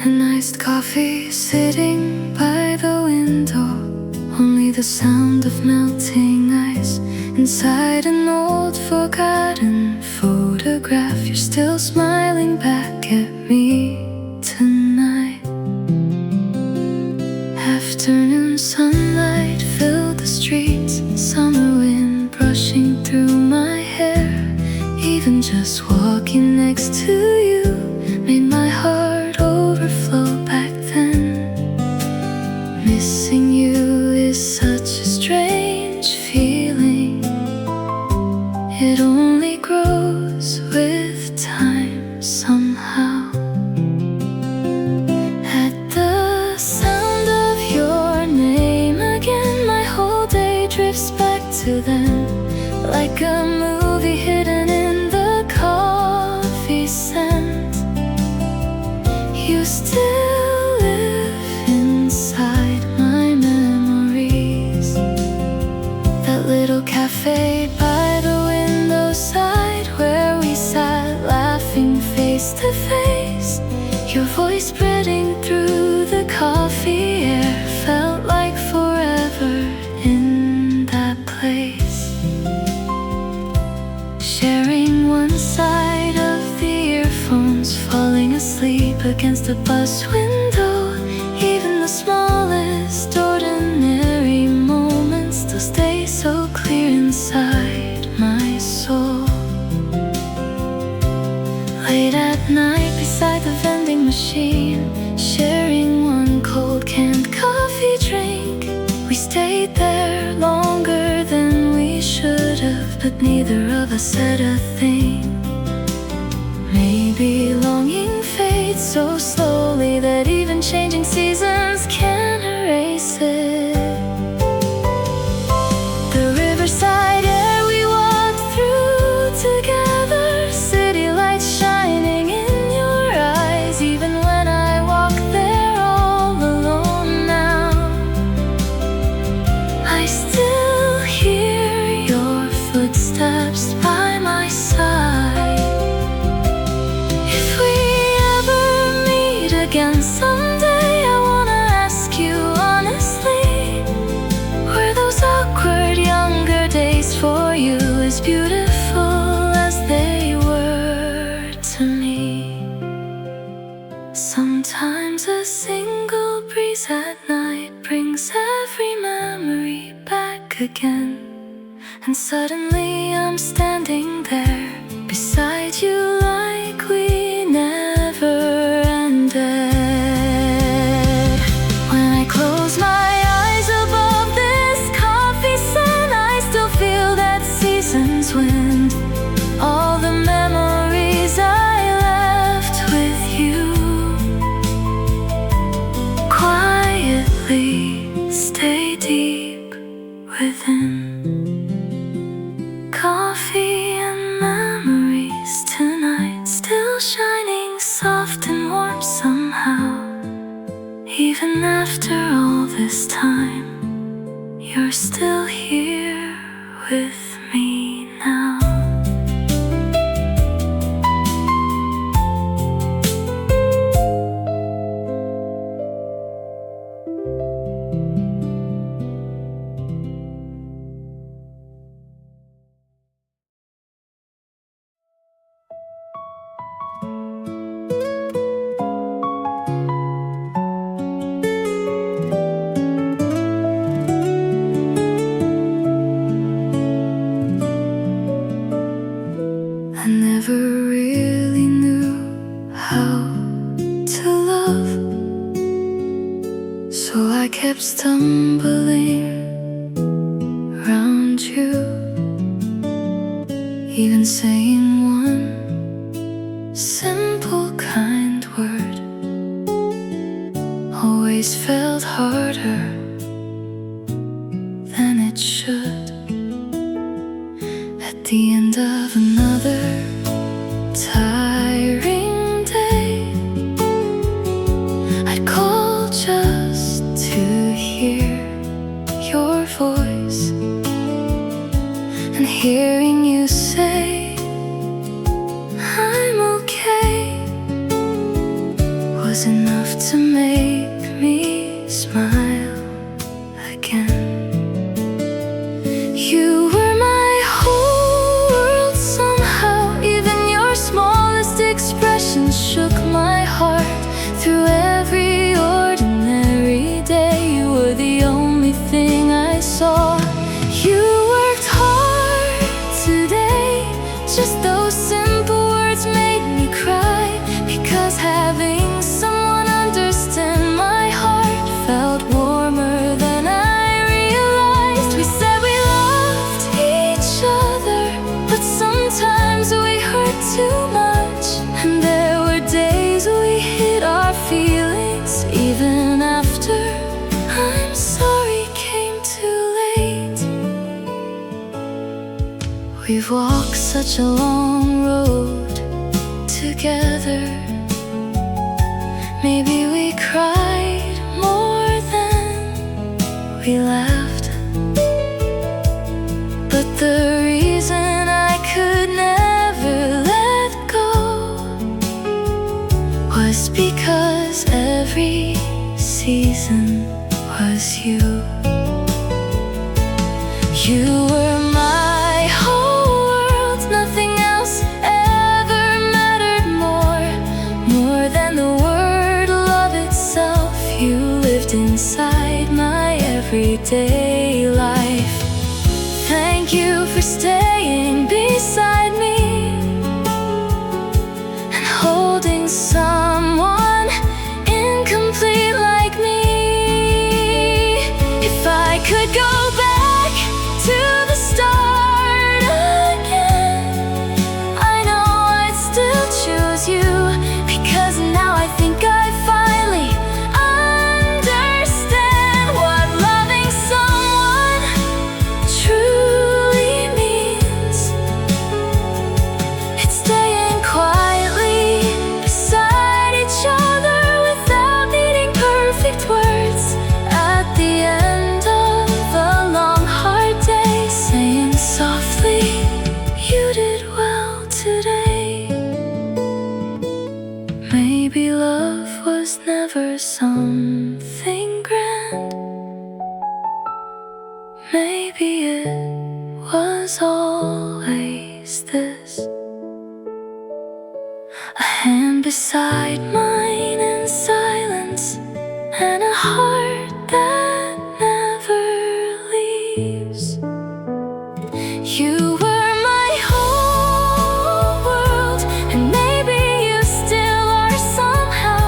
An iced coffee sitting by the window, only the sound of melting ice inside an old forgotten photograph. You're still smiling back at me tonight. Afternoon sunlight filled the streets, summer wind brushing through my hair. Even just walking next to you made my heart overflow back then. Missing you is such a strange feeling. It only grows with time somehow. At the sound of your name again, my whole day drifts back to then, like a movie hidden in the coffee scent. You still live inside my memories. That little cafe by the window side, where we sat laughing face to face. Your voice spreading through the coffee air felt like forever in that place. Sharing one side of the earphones, falling asleep against a bus window. Even the smallest ordinary moments still stay so clear inside my soul. Late at night beside the vending machine, sharing one cold canned coffee drink. We stayed there longer than we should have, but neither of us said a thing. Maybe longing fades so slowly that even changing seasons can't erase it. The riverside air we walked through together, city lights shining in your eyes. Even when I walk there all alone now, I still hear your footsteps by my side. If we ever meet again someday, I wanna ask you honestly, were those awkward younger days for you as beautiful as they were to me? Sometimes a single breeze at night brings every memory back again, and suddenly I'm standing there beside you like we never ended. When I close my eyes above this coffee scent, I still feel that season's wind. All the memories I left with you quietly stay deep within. Coffee and memories tonight, still shining soft and warm somehow. Even after all this time, you're still here with me now. I never really knew how to love, so I kept stumbling around you. Even saying one simple kind word always felt harder than it should. At the end of another tiring day, I'd call just to Hearing you say I'm okay was enough to make me smile again. You were my whole world somehow. Even your smallest expression shook my heart. Through every ordinary day, you were the only thing I saw. You worked hard today. Just those simple words made me cry, because having someone understand my heart felt warmer than I realized. We said we loved each other, but sometimes we hurt too much. And there were days we hid our feelings even after I'm sorry came too late. We've walked such a long road together. Maybe we cried more than we laughed, but the reason I could never let go was because every season was you. You were my whole world. Nothing else ever mattered more than the word love itself. You lived inside my everyday life. Thank you for staying beside me and holding someone incomplete like me. If I could go back to the start again, I know I'd still choose you, because now I think I finally understand what loving someone truly means. It's staying quietly beside each other without needing perfect words. At the end of a long hard day, saying softly, you did well today. Maybe love was never something grand. Maybe it was always this: a hand beside mine in silence, and a heart that never leaves. You were my whole world, and maybe you still are somehow.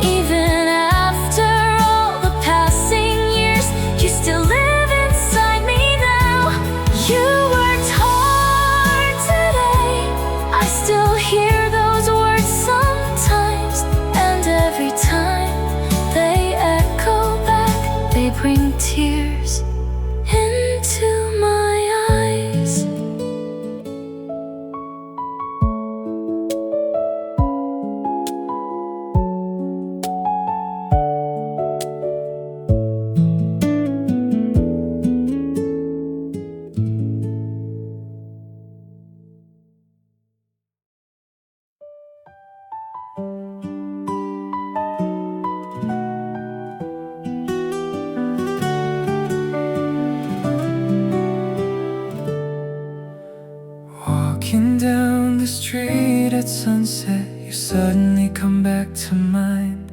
Even after all the passing years, you still live inside me now. You worked hard today. I still hear those words sometimes, and every time they echo back, they bring tears into my eyes. Walking down the street at sunset, you suddenly come back to mind.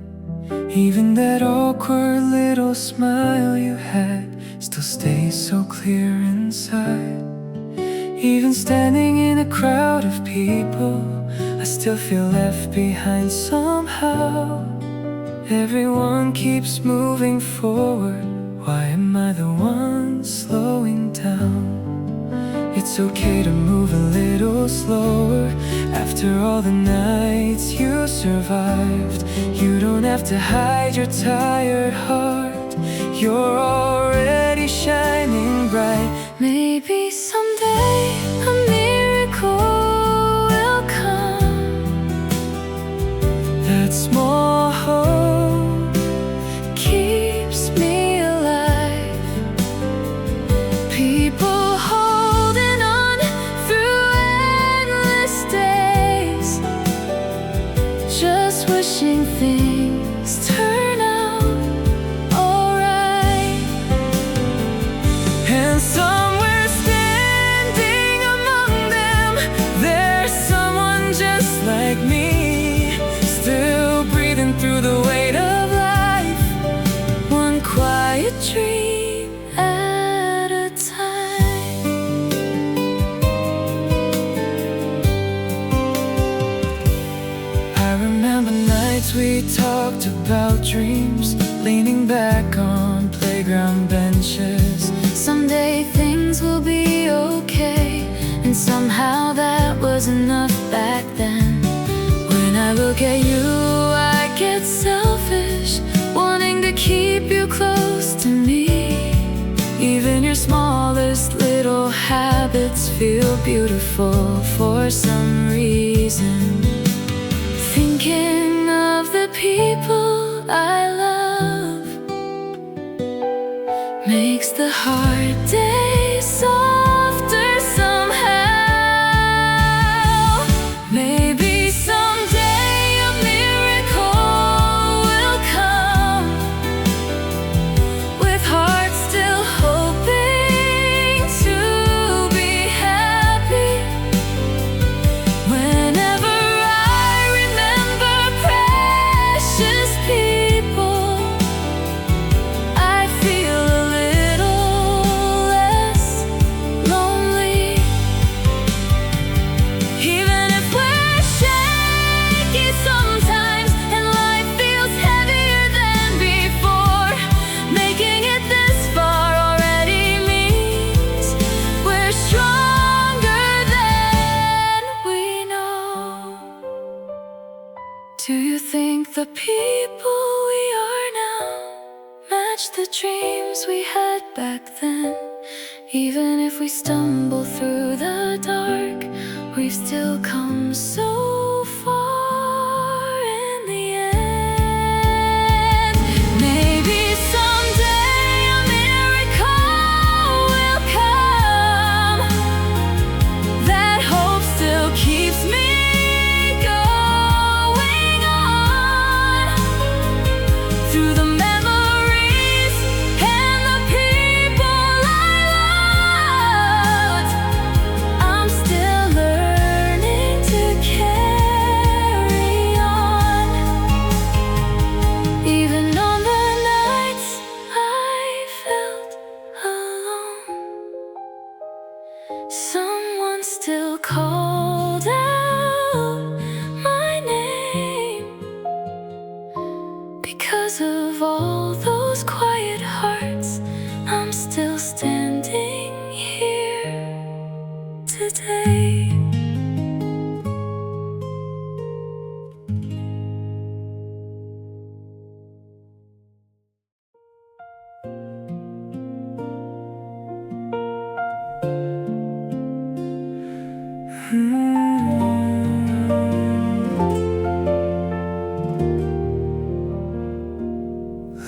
Even that awkward little smile you had still stays so clear inside. Even standing in a crowd of people, I still feel left behind somehow. Everyone keeps moving forward. Why am I the one slowing down? It's okay to move a little slower. After all the nights you survived, you don't have to hide your tired heart. You're already shining bright. Maybe someday a miracle will come. That small hope keeps me alive. People holding on dreams, leaning back on playground benches. Someday things will be okay, and somehow that was enough back then. When I look at you, I get selfish, wanting to keep you close to me. Even your smallest little habits feel beautiful for some reason. Thinking of the people I love makes the hard days softer somehow. Maybe someday a miracle will come, with hearts still hoping to be happy. Whenever I remember precious people, I feel a little less lonely. Even if we're shaky sometimes and life feels heavier than before, making it this far already means we're stronger than we know. Do you think the people we are now match the dreams we had back then? Even if we stumble through the dark, we've still come so far in the end. Maybe someday a miracle will come. That hope still keeps me going on, through the memories and the people I loved. I'm still learning to carry on. Even on the nights I felt alone, someone still called out my name. Because of all those quiet hearts, I'm still standing here today.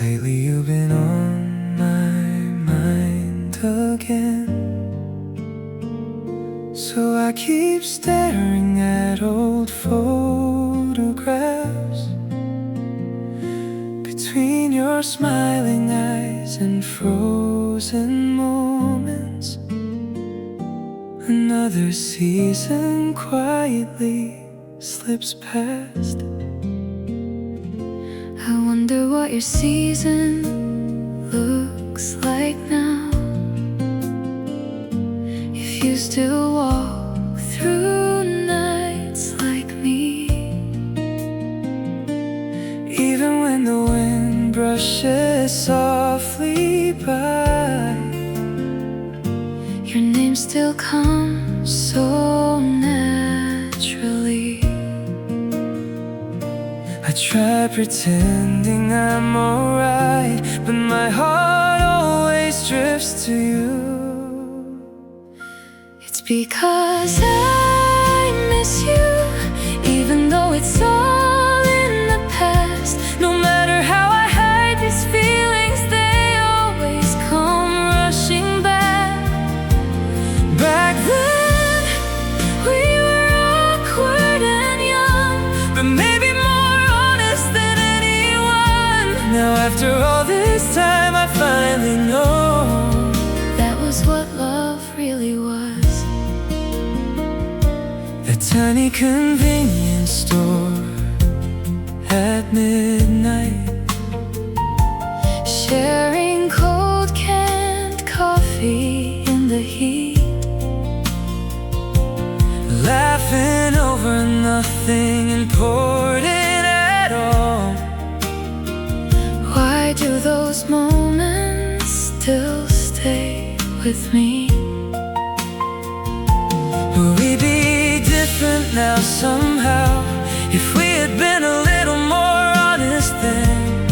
Lately you've been on my mind again, so I keep staring at old photographs. Between your smiling eyes and frozen moments, another season quietly slips past. I wonder what your season looks like now, if you still walk through nights like me. Even when the wind brushes softly by, your name still comes so naturally. I try pretending I'm alright, but my heart always drifts to you. It's because I miss you, even though it's all in the past. No matter how I hide these feelings, they always come rushing back. Back then, we were awkward and young, but maybe more honest than anyone. Now after all this time, I finally know that was what love really was. That tiny convenience store at midnight, sharing cold canned coffee in the heat, laughing over nothing important at all, those moments still stay with me? Will we be different now somehow? If we had been a little more honest then,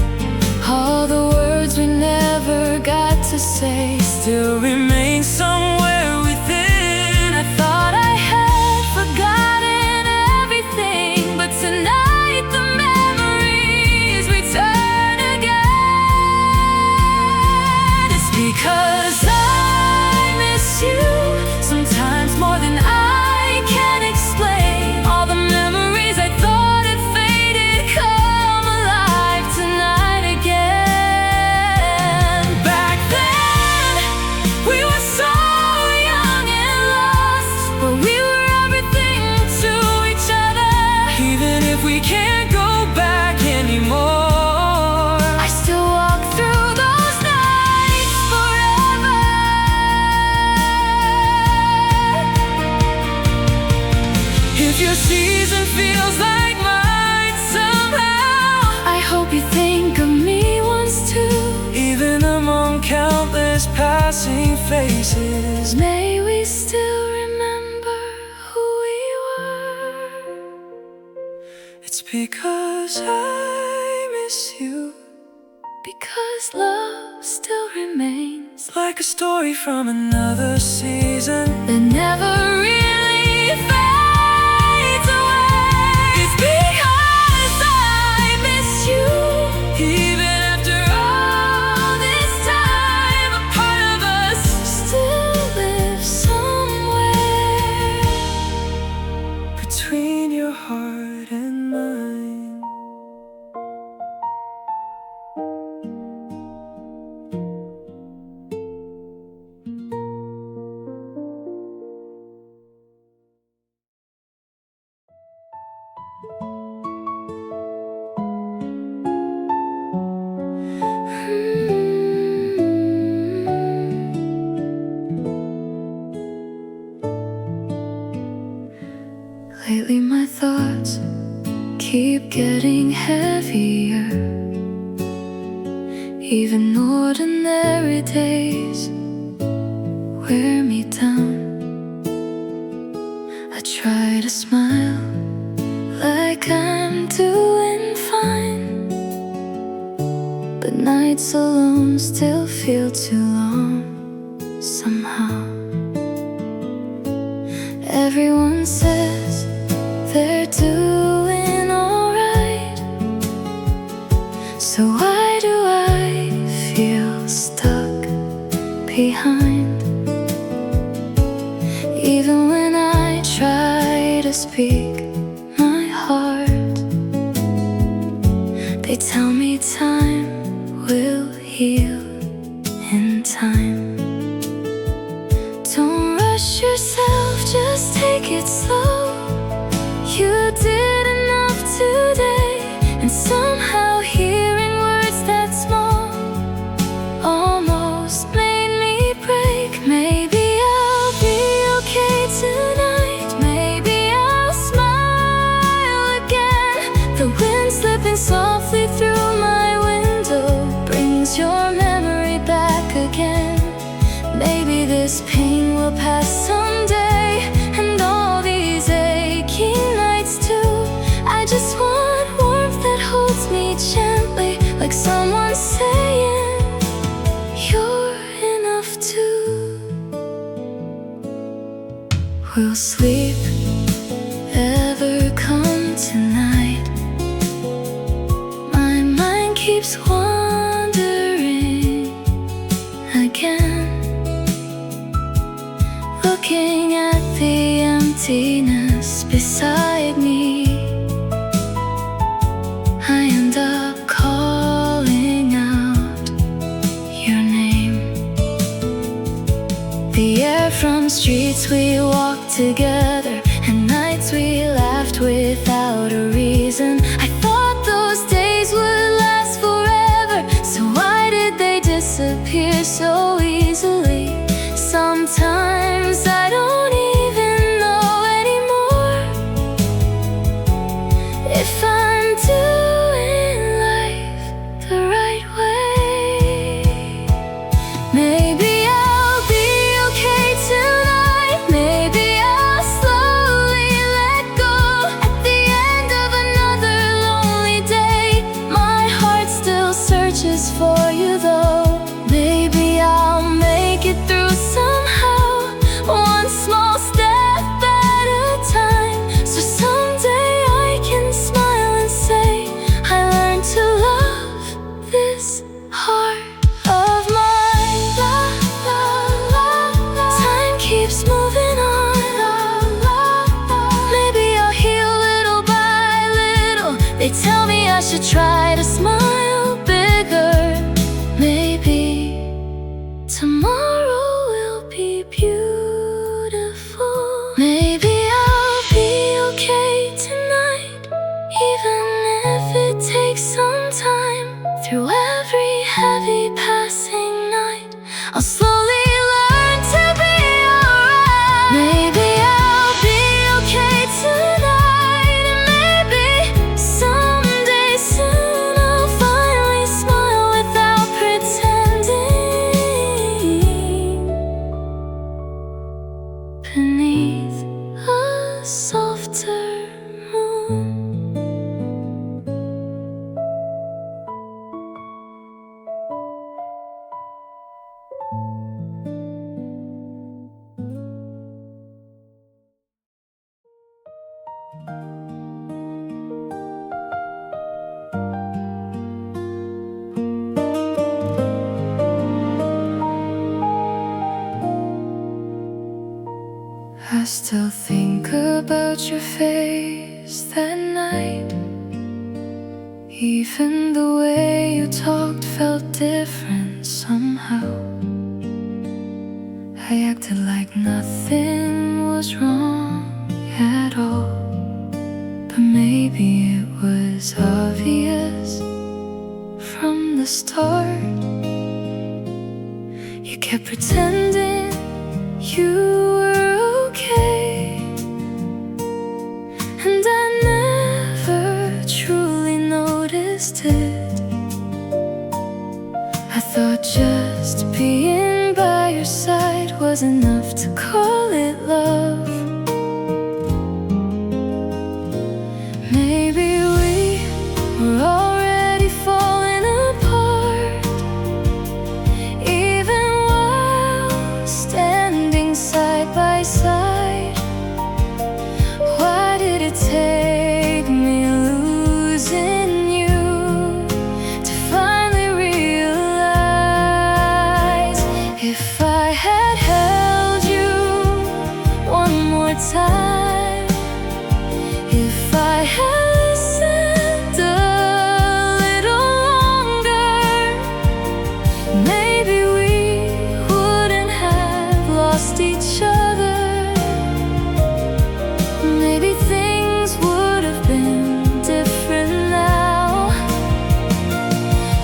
all the words we never got to say still remain somewhere within. I thought I had forgotten everything, but tonight the memories return again. It's because I miss you sometimes more than I can explain. All the memories I thought had faded come alive tonight again. Back then, we were so young and lost, but we were everything to each other. Even if we can't go back anymore, I still walk through those nights forever. if your season feels like mine somehow, I hope you think of me once too. even among countless passing faces, May we still remember who we were. it's because I miss you. Because love still remains Like a story from another season, that never really fades away. It's because I miss you. even after all this time, a part of us Still lives somewhere between your heart and mine. Lately my thoughts keep getting heavier. Even ordinary days wear me down. I try to smile like I'm doing fine, but nights alone still feel too long somehow. Everyone says they're doing alright, so why do I feel stuck behind? Even when I try to speak my heart, they tell me time will heal in time. Don't rush yourself, just take it slow. You did enough today, and somehow hearing words that small almost made me break. Maybe I'll be okay tonight. Maybe I'll smile again. The wind slipping softly through my window brings your memory back again. Maybe this pain will pass someday, and all these aching nights too. I just want warmth that holds me gently, like someone saying you're enough too. Will sleep ever come tonight? My mind keeps wandering again, looking at the emptiness beside me. I end up calling out your name. The air from streets we walked together, and nights we laughed without a reason. I thought those days would last forever, so why did they disappear so easily? Sometimes I don't even know anymore if I'm doing life the right way. for you though. Maybe I'll make it through somehow, one small step at a time. So someday I can smile and say I learned to love this heart of mine. La, la, la, la. Time keeps moving on. La, la, la. Maybe I'll heal little by little. They tell me I should try to smile bigger. Maybe tomorrow will be beautiful. Maybe I'll be okay tonight, even if it takes some time. Through every heavy passing night, I'll slowly learn to be alright. Maybe I'll be okay tonight, and maybe someday soon I'll finally smile without pretending. Beneath a softer moon. I still think about your face that night. Even the way you talked felt different somehow. I acted like nothing was wrong at all, but maybe it was obvious from the start. You kept pretending you were okay, and I never truly noticed it. I thought just being by your side was enough to call it love. Maybe we were already falling apart, even while standing side by side. Why did it take me losing you to finally realize? If I had held you one more time, if I had listened a little longer, maybe we wouldn't have lost each other. Maybe things would have been different now.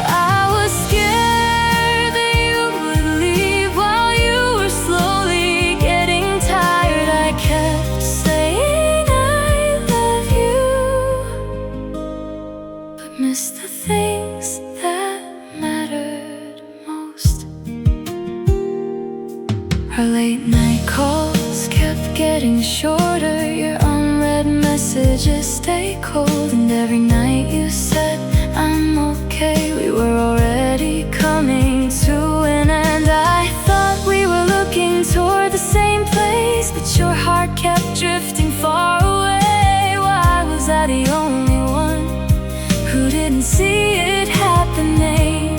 I was scared that you would leave while you were slowly getting tired. I kept saying I love you, but missed the things that mattered most. Our late night calls kept getting shorter. Your unread messages stay cold, and every night you said I'm okay. We were already coming to an end. I thought we were looking toward the same place, but your heart kept drifting far away. Why was I the only one who didn't see it happening?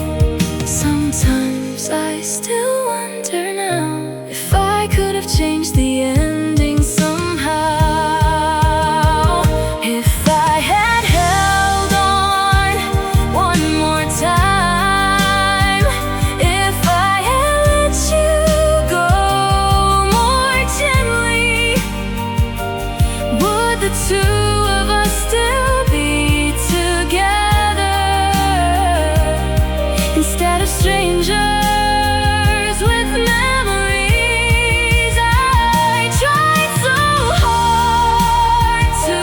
Sometimes I still wonder now if I could have changed the ending somehow. If I had held on one more time, if I had let you go more gently, would the two of us still be together instead of strangers with memories? I tried so hard to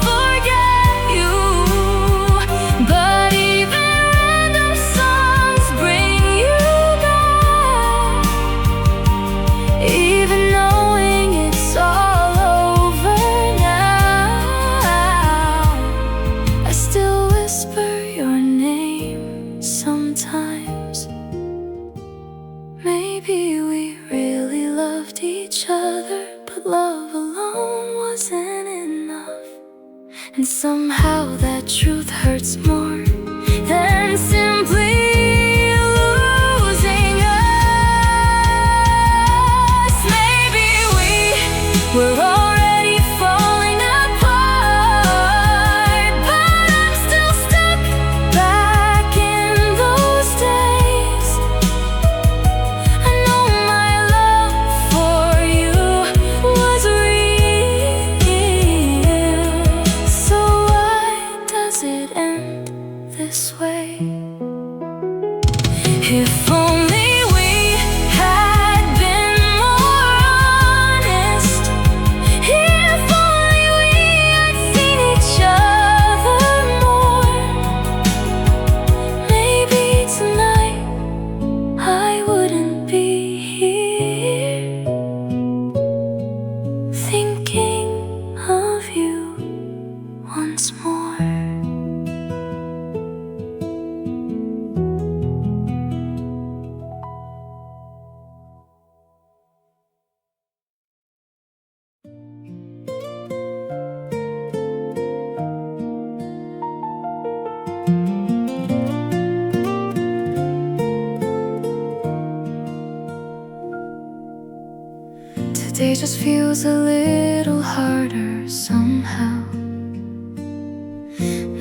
forget you, but even random songs bring you back. Even knowing it's all over now, I still whisper your name sometimes. each other, but love alone wasn't enough. And somehow that truth hurts more than simply losing us. Maybe we were already falling apart, but I'm still stuck back in those days. I know my love for you was real. So why does it end this way? If only we had been more honest. If only we had seen each other more. Maybe tonight I wouldn't be here thinking of you once more. Today just feels a little harder somehow.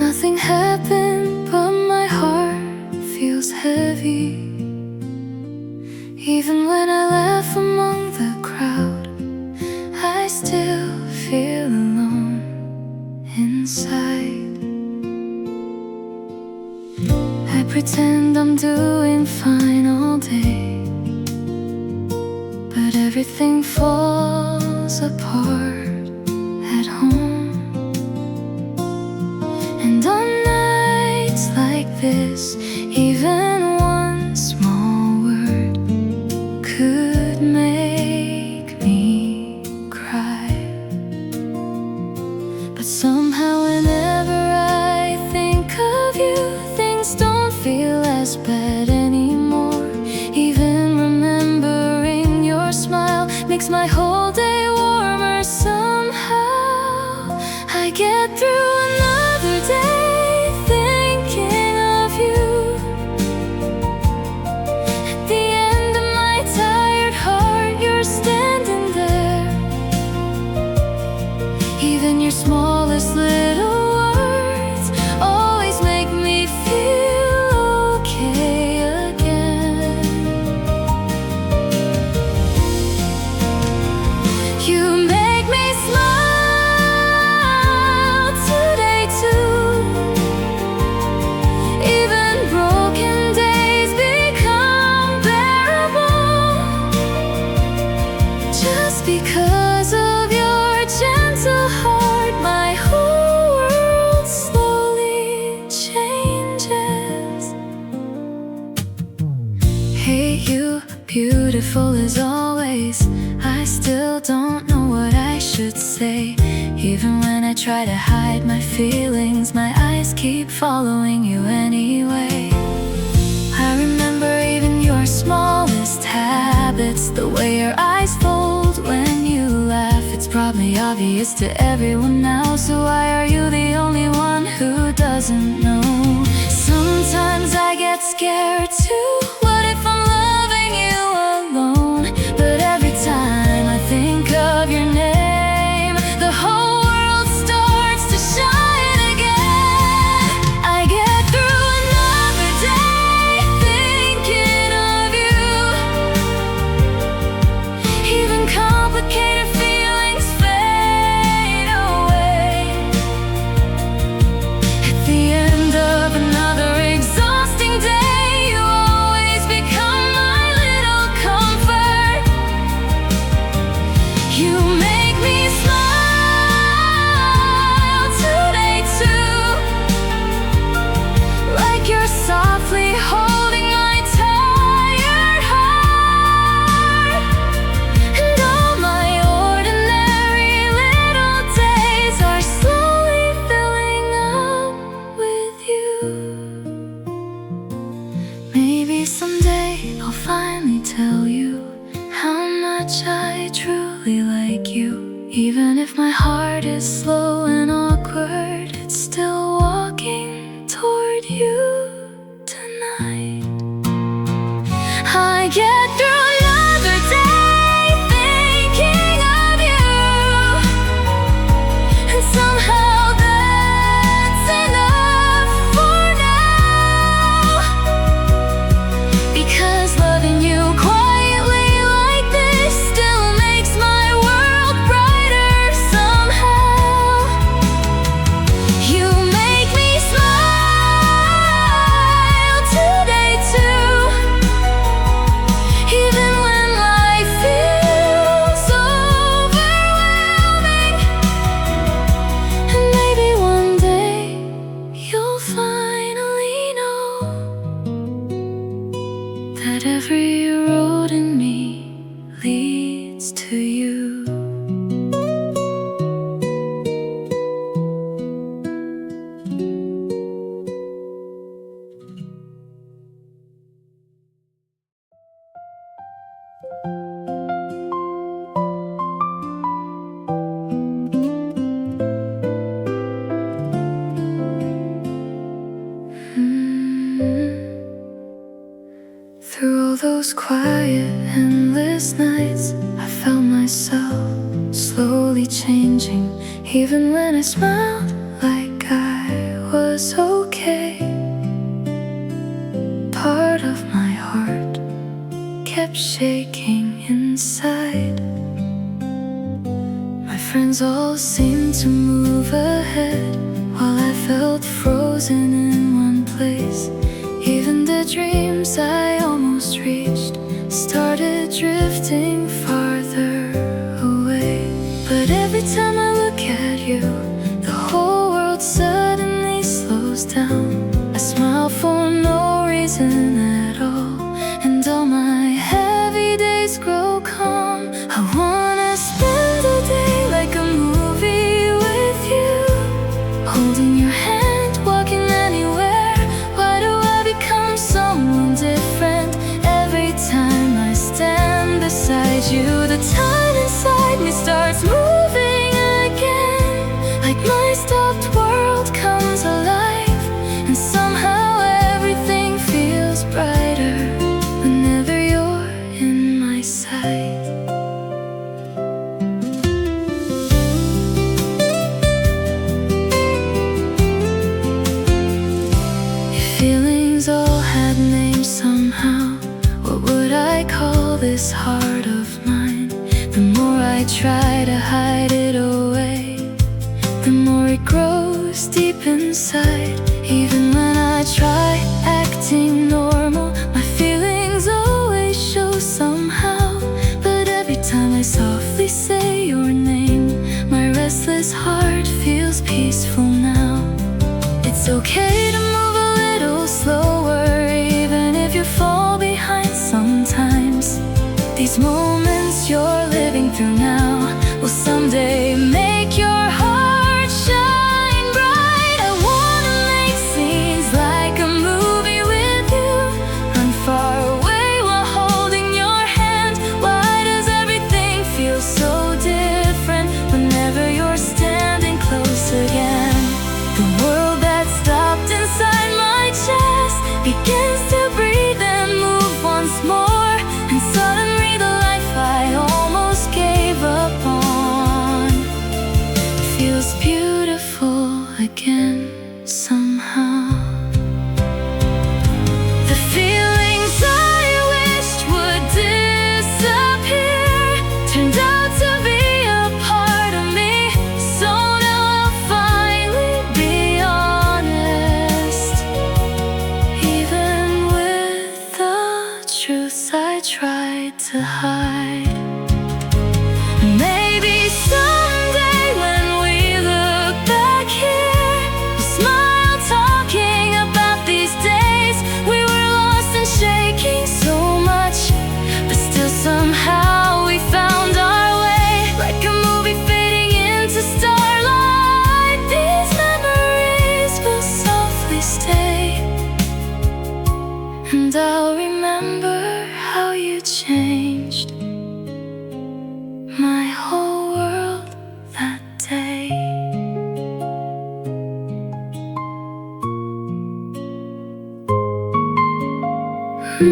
Nothing happened, but my heart feels heavy. Even when I laugh among the crowd, I still feel alone inside. I pretend I'm doing fine all day, but everything falls apart at home. And on nights like this, even one small word could make me cry. But somehow whenever I think of you, things don't feel as bad anymore. Even remembering your smile makes my whole day warmer somehow. I get through another day thinking of you. At the end of my tired heart, you're standing there. Even your smallest little words always make me feel okay again. You make me smile today too. Even broken days become bearable, just because of your gentle heart. My whole world slowly changes. Hey you, beautiful as always. I still don't know what I should say. Even when I try to hide my feelings, my eyes keep following you anyway. I remember even your smallest habits, the way your eyes fold when you laugh. It's probably obvious to everyone now, so why are you the only one who doesn't know? Sometimes I get scared too. What if I'm loving you alone? But every time I think of your name, the whole world starts to shine again. I get through another day thinking of you. Even complicated feelings fade away. At the end of another exhausting day, you always become my little comfort. You make me smile today too, like you're softly holding my tired heart. And all my ordinary little days are slowly filling up with you. Maybe someday I'll finally tell you how much I truly you. Even if my heart is slow and awkward, it's still walking toward you tonight. I get through another day thinking of you, and somehow that's enough for now. Because loving you quietly like this still makes my world brighter somehow. You make me smile today too, even when life feels overwhelming. And maybe one day you'll finally know that every road in me leads to you. Through all those quiet, endless nights, I found myself slowly changing. Even when I smiled like I was okay, part of my heart kept shaking inside. My friends all seemed to move ahead, while I felt frozen in one place. Even the dreams I almost reached started drifting farther away. But every time I look at you, the whole world suddenly slows down. I smile for no reason at all, and all my heavy days grow calm. I wanna spend a day like a movie with you, holding your hand, walking anywhere. Why do I become someone different every time I stand beside you? The time inside me starts moving again, like my stopped world comes alive. And somehow everything feels brighter whenever you're in my sight. If feelings all had names somehow, what would I call this heart of mine? The more I try to hide it away, the more it grows deep inside. Even when I try acting normal, my feelings always show somehow. But every time I softly say your name, my restless heart feels peaceful now. It's okay to move a little slower, even if you fall behind sometimes. These moments you're living through now will someday make your heart shine bright. I wanna make scenes like a movie with you, run far away while holding your hand. Why does everything feel so different whenever you're standing close again? The world that stopped inside my chest begins to breathe and move once more, and suddenly the life I almost gave up on feels beautiful again somehow. The feelings I wished would disappear turned out to be a part of me. So now I'll finally be honest, even with the truths I tried to hide. Maybe someday when we look back here, we'll smile talking about these days. We were lost and shaking so much, but still somehow we found our way, like a movie fading into starlight. These memories will softly stay, and I'll remember how you changed my whole world. So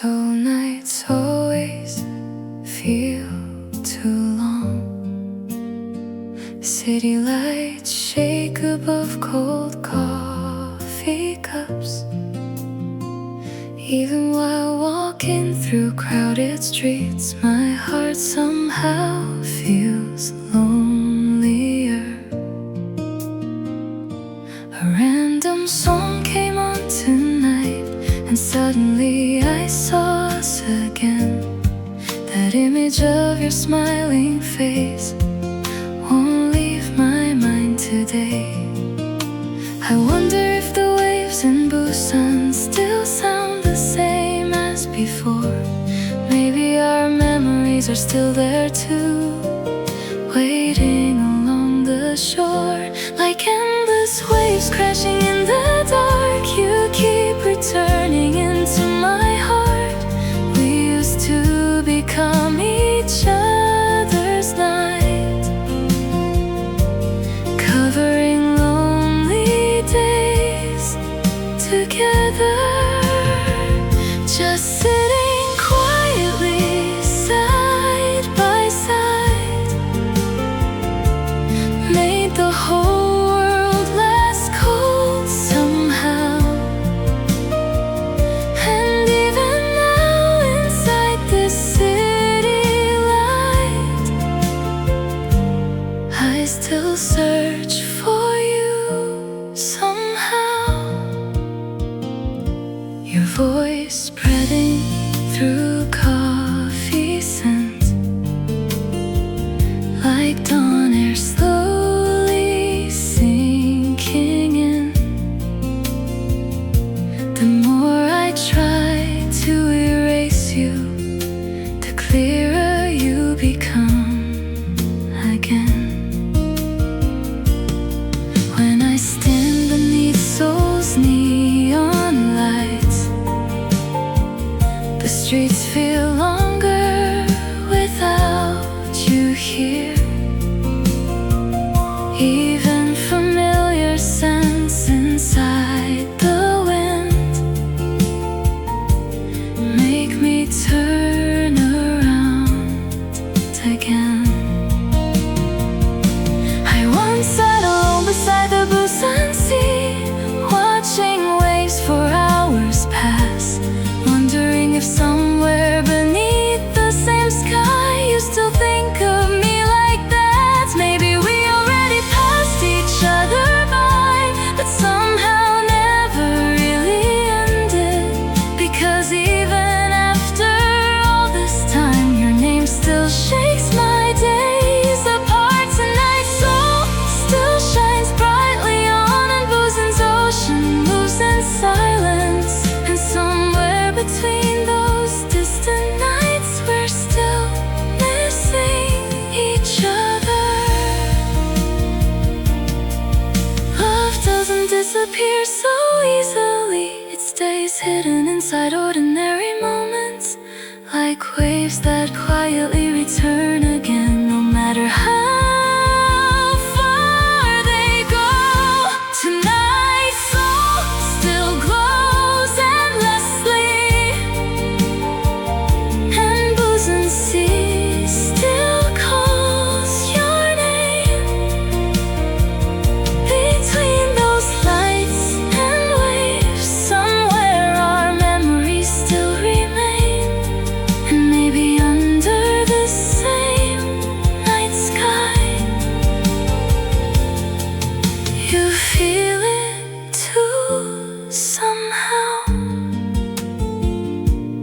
nights always feel too long. City lights shake above cold coffee cups. Even while walking through crowded streets, my heart somehow feels lonelier. A random song came on tonight, and suddenly I saw us again. That image of your smiling face won't leave my mind today. I wonder if the waves in Busan still sound the same as before. Maybe our memories are still there too, waiting along the shore. Like endless waves crashing in the dark, you keep returning into my heart. We used to become each other's light, covering lonely days together. Just sitting quietly side by side made the whole world less cold somehow. And even now inside this city light, I still search for you somehow. Your voice spreading through coffee scent, like dawn air slowly sinking in. The more I try to erase you, the clearer you become again. When I stand beneath Seoul's neon lights, the streets feel longer without you here. Even familiar scents inside the wind make me turn around again. I once sat alone beside the Busan sea, watching waves for hours pass, wondering if somewhere beneath the same sky you still think of me like that. Maybe we already passed each other by, but somehow never really ended. Because even after all this time, your name still shakes my days apart. Tonight, Seoul still shines brightly on, and Busan's ocean moves in silence. And somewhere between those distant nights, we're still missing each other. Love doesn't disappear so easily, it stays hidden inside ordinary moments, like waves that quietly return again, no matter how far they go. Tonight, Seoul still glows endlessly, and Busan Sea still calls your name. Between those lights and waves, somewhere our memories still remain. And maybe under the same night sky, you feel it too somehow.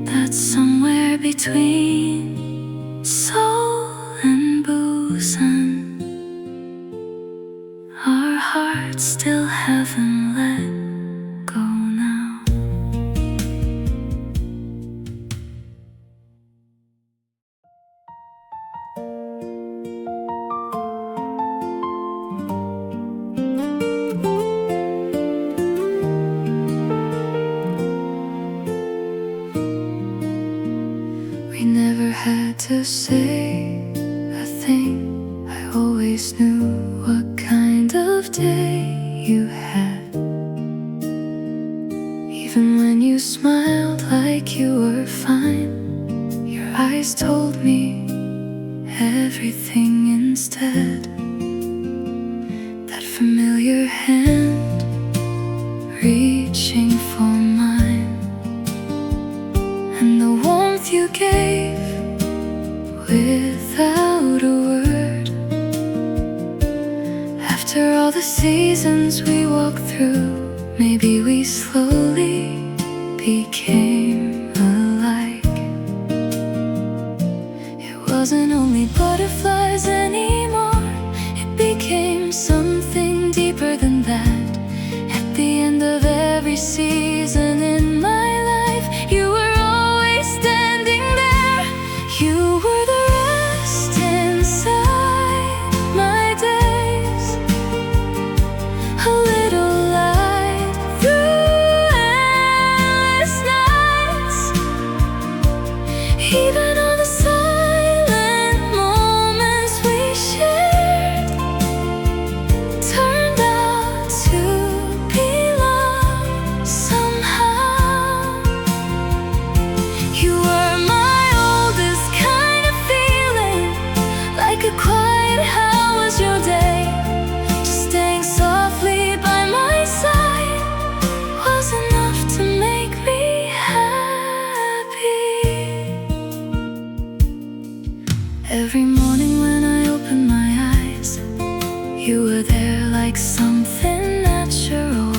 That somewhere between Seoul and Busan, our hearts still haven't let go now. everything instead. That familiar hand reaching for mine, and the warmth you gave without a word. After all the seasons we walked through, maybe we slowly became alike. It wasn't only butterflies anymore, it became something deeper than that. At the end of every season in my life, you were always standing there. You were the rest inside my days, a little light through endless nights. Even on the silent moments we shared turned out to be love somehow. You were my oldest kind of feeling, like a quiet how was your day. Just staying softly by my side was enough to make me happy. Every morning when I opened my eyes, you were there like something natural.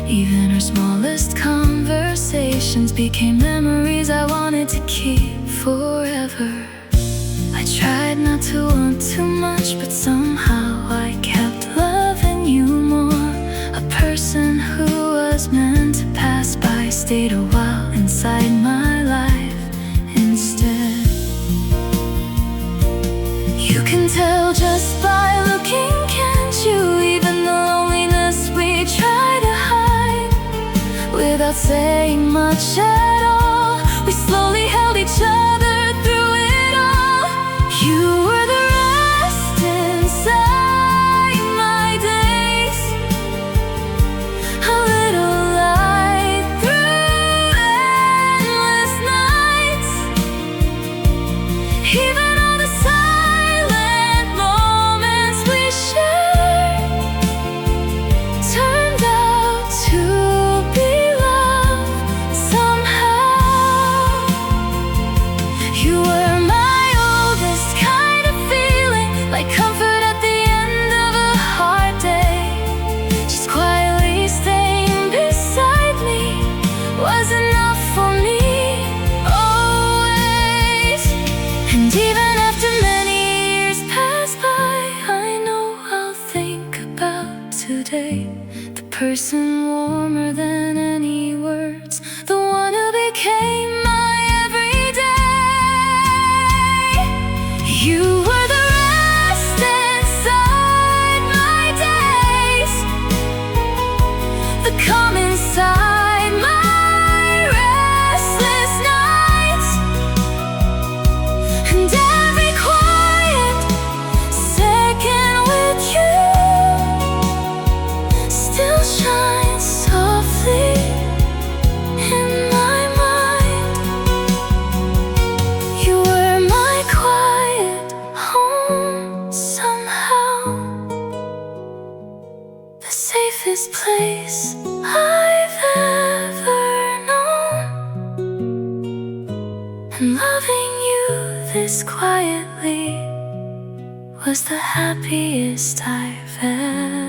Even our smallest conversations became memories I wanted to keep forever. I tried not to want too much, but somehow I kept loving you more. A person who was meant to pass by stayed a while inside my life instead. You can tell just by looking, can't you? Even the loneliness we try to hide, without saying much at all, we slowly held each other through it all. You were the rest inside my days, a little light through endless nights. Even on the silent moments we shared turned out to be love somehow. You were my oldest kind of feeling, like comfort at the end of a hard day. Just quietly staying beside me was enough for me, always. And even after many years pass by, I know I'll think about today. The person warmer than any words, the one who became my everyday. You were the rest inside my days, the calm inside my restless nights, and every quiet second with you still shines softly in my mind. You were my quiet home somehow, the safest place I've ever known. And loving you this quietly was the happiest I've ever